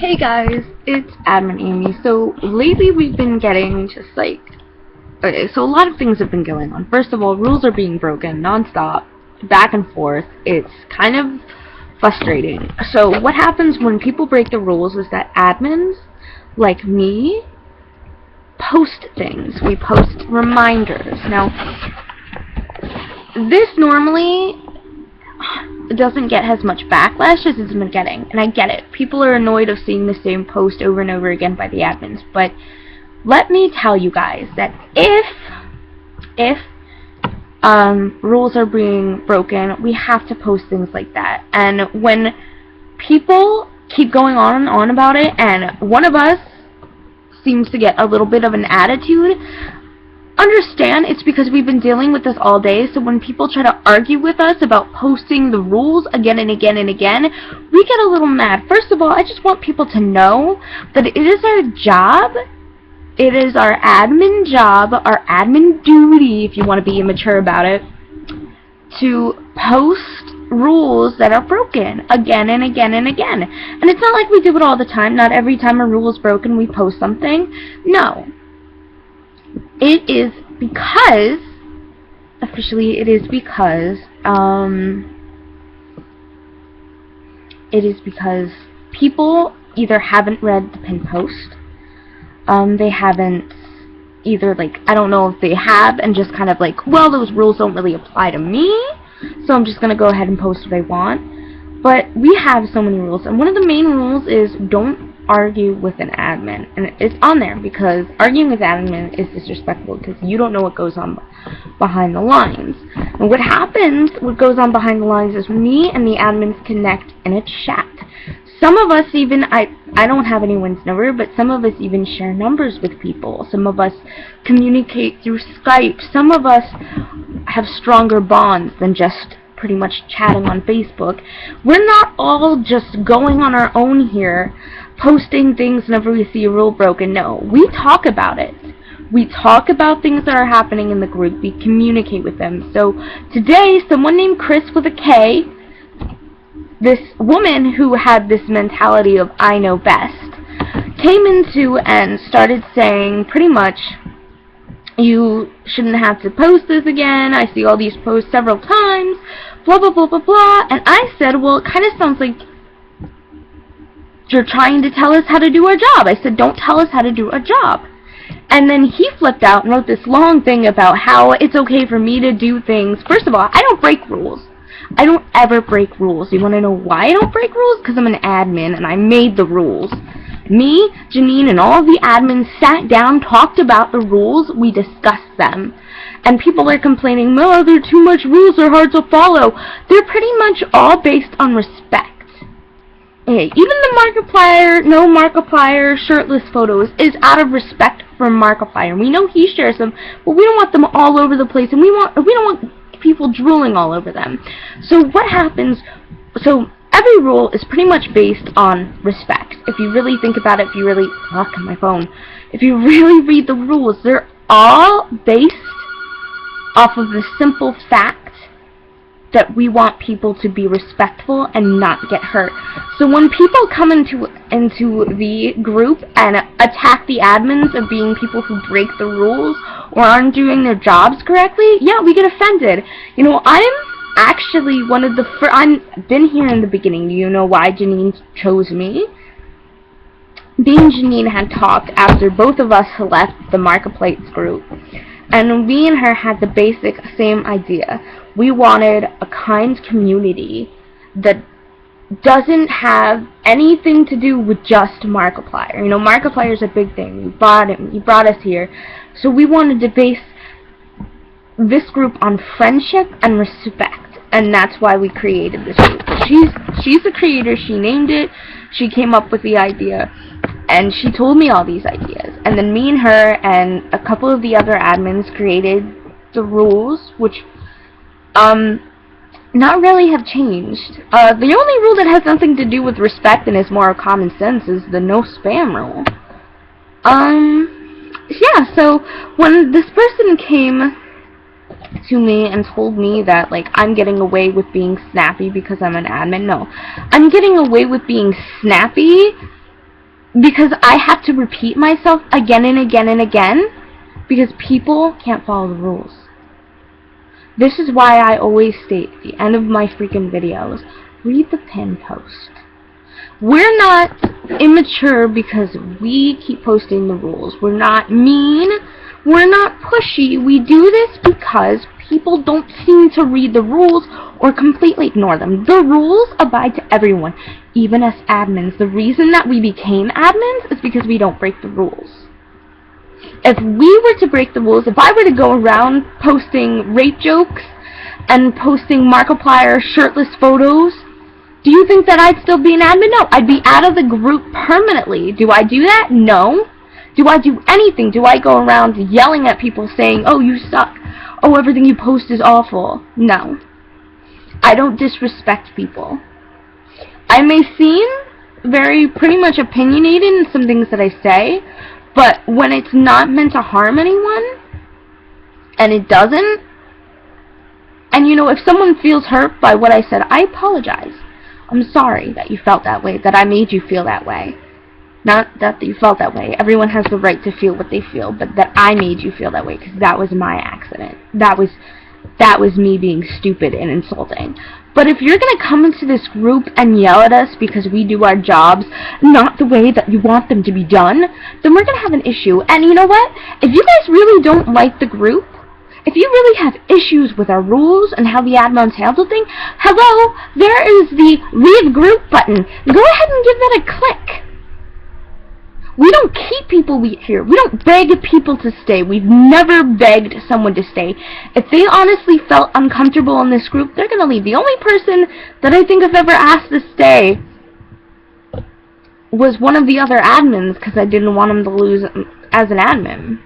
Hey guys, it's Admin Amy. So lately we've been getting just like, okay, so a lot of things have been going on. First of all, rules are being broken non-stop, back and forth. It's kind of frustrating. So what happens when people break the rules is that admins, like me, post things. We post reminders. Now, this normally doesn't get as much backlash as it's been getting, and I get it. People are annoyed of seeing the same post over and over again by the admins, but let me tell you guys that if rules are being broken, we have to post things like that. And when people keep going on and on about it, and one of us seems to get a little bit of an attitude, understand it's because we've been dealing with this all day. So when people try to argue with us about posting the rules again and again and again, we get a little mad. First of all, I just want people to know that it is our job, it is our admin job, our admin duty, if you want to be immature about it, to post rules that are broken again and again and again. And it's not like we do it all the time. Not every time a rule is broken we post something. No. It is because, officially, it is because people either haven't read the pin post, they haven't either, like, I don't know if they have and just kind of like, well, those rules don't really apply to me, so I'm just going to go ahead and post what I want. But we have so many rules, and one of the main rules is don't argue with an admin, and it's on there because arguing with admin is disrespectful because you don't know what goes on behind the lines. And what goes on behind the lines is me and the admins connect in a chat. Some of us even, I don't have anyone's number, but some of us even share numbers with people. Some of us communicate through Skype. Some of us have stronger bonds than just pretty much chatting on Facebook. We're not all just going on our own here, posting things whenever we see a rule broken. No, we talk about it. We talk about things that are happening in the group. We communicate with them. So today, someone named Chris with a K, this woman who had this mentality of I know best, came into and started saying pretty much, you shouldn't have to post this again. I see all these posts several times, blah, blah, blah, blah, blah. And I said, well, it kind of sounds like you're trying to tell us how to do our job. I said, don't tell us how to do a job. And then he flipped out and wrote this long thing about how it's okay for me to do things. First of all, I don't break rules. I don't ever break rules. You want to know why I don't break rules? Because I'm an admin and I made the rules. Me, Janine, and all of the admins sat down, talked about the rules, we discussed them. And people are complaining, oh, there are too much rules, they're hard to follow. They're pretty much all based on respect. Okay, even the Markiplier, no Markiplier, shirtless photos is out of respect for Markiplier. We know he shares them, but we don't want them all over the place, and we don't want people drooling all over them. So what happens, so every rule is pretty much based on respect. If you really think about it, if you really read the rules, they're all based off of the simple fact that we want people to be respectful and not get hurt. So when people come into the group and attack the admins of being people who break the rules or aren't doing their jobs correctly, yeah, we get offended. You know, I'm actually one of the I've been here in the beginning. Do you know why Janine chose me? Me and Janine had talked after both of us left the Markiplier group, and me and her had the basic same idea. We wanted a kind community that doesn't have anything to do with just Markiplier. You know, Markiplier is a big thing. You brought us here, so we wanted to base this group on friendship and respect, and that's why we created this group. She's the creator. She named it. She came up with the idea, and she told me all these ideas. And then me and her and a couple of the other admins created the rules, which not really have changed. The only rule that has nothing to do with respect and is more common sense is the no spam rule. Yeah, so when this person came to me and told me that, like, I'm getting away with being snappy because I'm an admin. No. I'm getting away with being snappy because I have to repeat myself again and again and again, because people can't follow the rules. This is why I always state at the end of my freaking videos, read the pin post. We're not immature because we keep posting the rules. We're not mean. We're not pushy. We do this because people don't seem to read the rules or completely ignore them. The rules abide to everyone, even us admins. The reason that we became admins is because we don't break the rules. If we were to break the rules, if I were to go around posting rape jokes and posting Markiplier shirtless photos, do you think that I'd still be an admin? No, I'd be out of the group permanently. Do I do that? No. Do I do anything? Do I go around yelling at people saying, oh, you suck, oh, everything you post is awful? No. I don't disrespect people. I may seem pretty much opinionated in some things that I say, but when it's not meant to harm anyone, and it doesn't, and you know, if someone feels hurt by what I said, I apologize. I'm sorry that you felt that way, that I made you feel that way. Not that you felt that way. Everyone has the right to feel what they feel, but that I made you feel that way, because that was my accident. That was me being stupid and insulting. But if you're going to come into this group and yell at us because we do our jobs not the way that you want them to be done, then we're going to have an issue. And you know what? If you guys really don't like the group, if you really have issues with our rules and how the admins handle things, hello, there is the leave group button. Go ahead and give that a click. We don't keep people here. We don't beg people to stay. We've never begged someone to stay. If they honestly felt uncomfortable in this group, they're going to leave. The only person that I think I've ever asked to stay was one of the other admins, because I didn't want him to lose as an admin.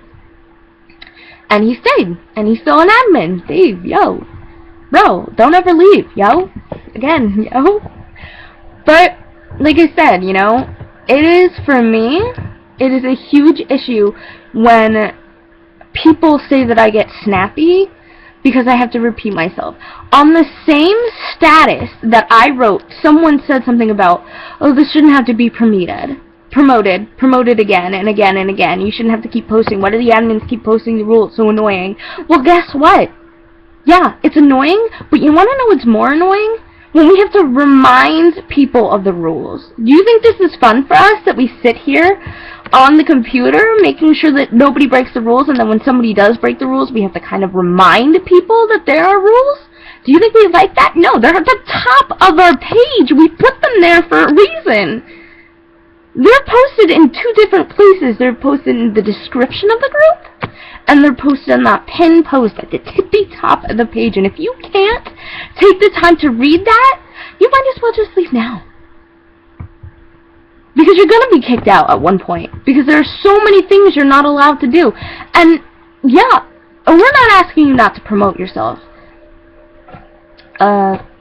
And he stayed. And he's still an admin. Dave, yo. Bro, don't ever leave, yo. Again, yo. But, like I said, you know, it is, for me, it is a huge issue when people say that I get snappy because I have to repeat myself. On the same status that I wrote, someone said something about, oh, this shouldn't have to be promoted again and again and again. You shouldn't have to keep posting. Why do the admins keep posting the rules? It's so annoying. Well, guess what? Yeah, it's annoying, but you want to know what's more annoying? When we have to remind people of the rules. Do you think this is fun for us, that we sit here on the computer making sure that nobody breaks the rules, and then when somebody does break the rules, we have to kind of remind people that there are rules? Do you think we like that? No, they're at the top of our page. We put them there for a reason. They're posted in two different places. They're posted in the description of the group, and they're posted on that pin post at the tippy top of the page. And if you can't take the time to read that, you might as well just leave now. Because you're going to be kicked out at one point. Because there are so many things you're not allowed to do. And, yeah, we're not asking you not to promote yourself.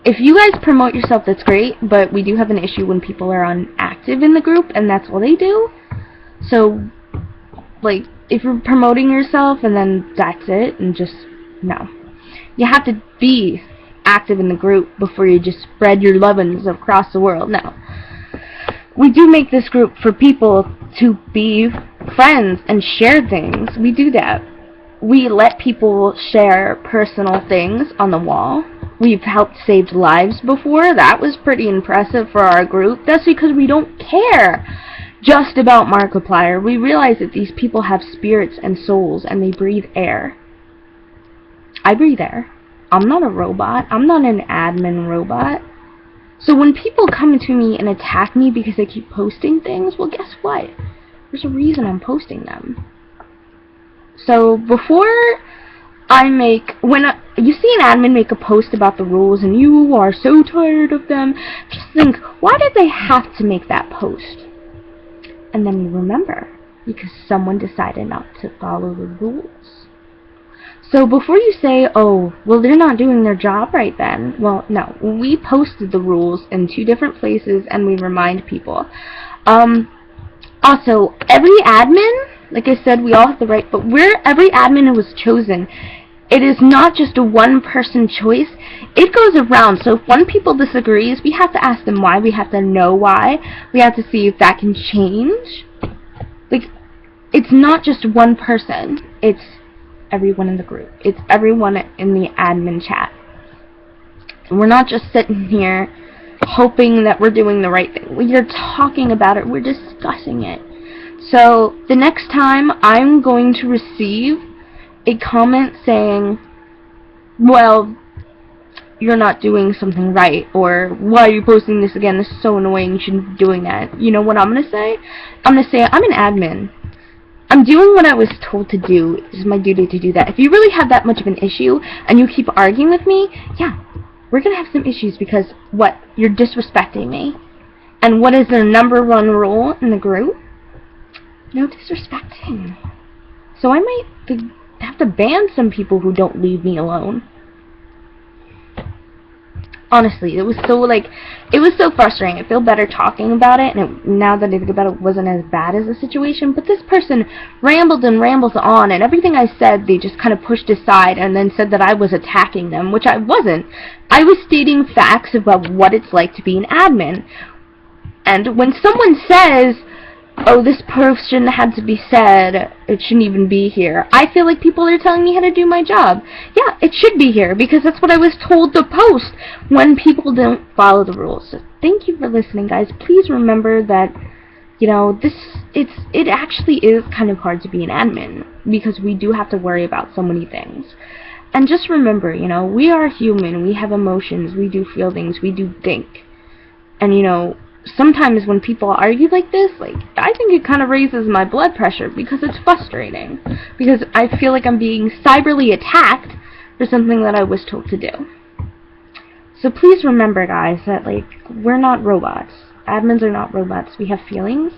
If you guys promote yourself, that's great, but we do have an issue when people are inactive in the group, and that's all they do. So, like, if you're promoting yourself and then that's it, and just, no. You have to be active in the group before you just spread your lovin's across the world. No. We do make this group for people to be friends and share things. We do that. We let people share personal things on the wall. We've helped save lives before. That was pretty impressive for our group. That's because we don't care just about Markiplier. We realize that these people have spirits and souls, and they breathe air. I breathe air. I'm not a robot. I'm not an admin robot. So when people come to me and attack me because they keep posting things, well, guess what? There's a reason I'm posting them. So before when you see an admin make a post about the rules and you are so tired of them, just think, why did they have to make that post? And then you remember, because someone decided not to follow the rules. So before you say, oh, well, they're not doing their job right then, well, no. We posted the rules in 2 different places, and we remind people. Also, every admin, like I said, we all have the right, but every admin who was chosen it is not just a one-person choice. It goes around. So if one people disagrees, we have to ask them why. We have to know why. We have to see if that can change. Like, it's not just one person. It's everyone in the group. It's everyone in the admin chat. We're not just sitting here hoping that we're doing the right thing. We are talking about it. We're discussing it. So the next time I'm going to receive a comment saying, well, you're not doing something right, or why are you posting this again? This is so annoying. You shouldn't be doing that. You know what I'm going to say? I'm going to say, I'm an admin. I'm doing what I was told to do. It's my duty to do that. If you really have that much of an issue and you keep arguing with me, yeah, we're going to have some issues because, what, you're disrespecting me. And what is their number one rule in the group? No disrespecting. So I might have to ban some people who don't leave me alone. Honestly, it was so frustrating. I feel better talking about it, and now that I think about it, wasn't as bad as the situation. But this person rambled and rambles on, and everything I said, they just kind of pushed aside and then said that I was attacking them, which I wasn't. I was stating facts about what it's like to be an admin. And when someone says, oh, this post shouldn't have to be said, it shouldn't even be here, I feel like people are telling me how to do my job. Yeah, it should be here, because that's what I was told to post when people don't follow the rules. So thank you for listening, guys. Please remember that, you know, it actually is kind of hard to be an admin, because we do have to worry about so many things. And just remember, you know, we are human, we have emotions, we do feel things, we do think. And, you know, sometimes when people argue like this, like, I think it kind of raises my blood pressure because it's frustrating. Because I feel like I'm being cyberly attacked for something that I was told to do. So please remember, guys, that, like, we're not robots. Admins are not robots. We have feelings.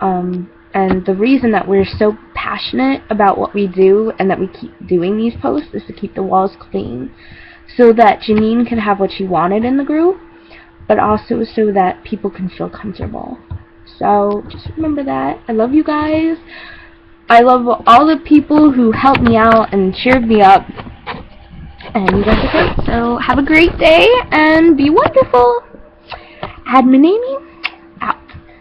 And the reason that we're so passionate about what we do and that we keep doing these posts is to keep the walls clean. So that Janine can have what she wanted in the group, but also so that people can feel comfortable. So just remember that. I love you guys. I love all the people who helped me out and cheered me up. And you guys are great. So have a great day and be wonderful. Admin Amy.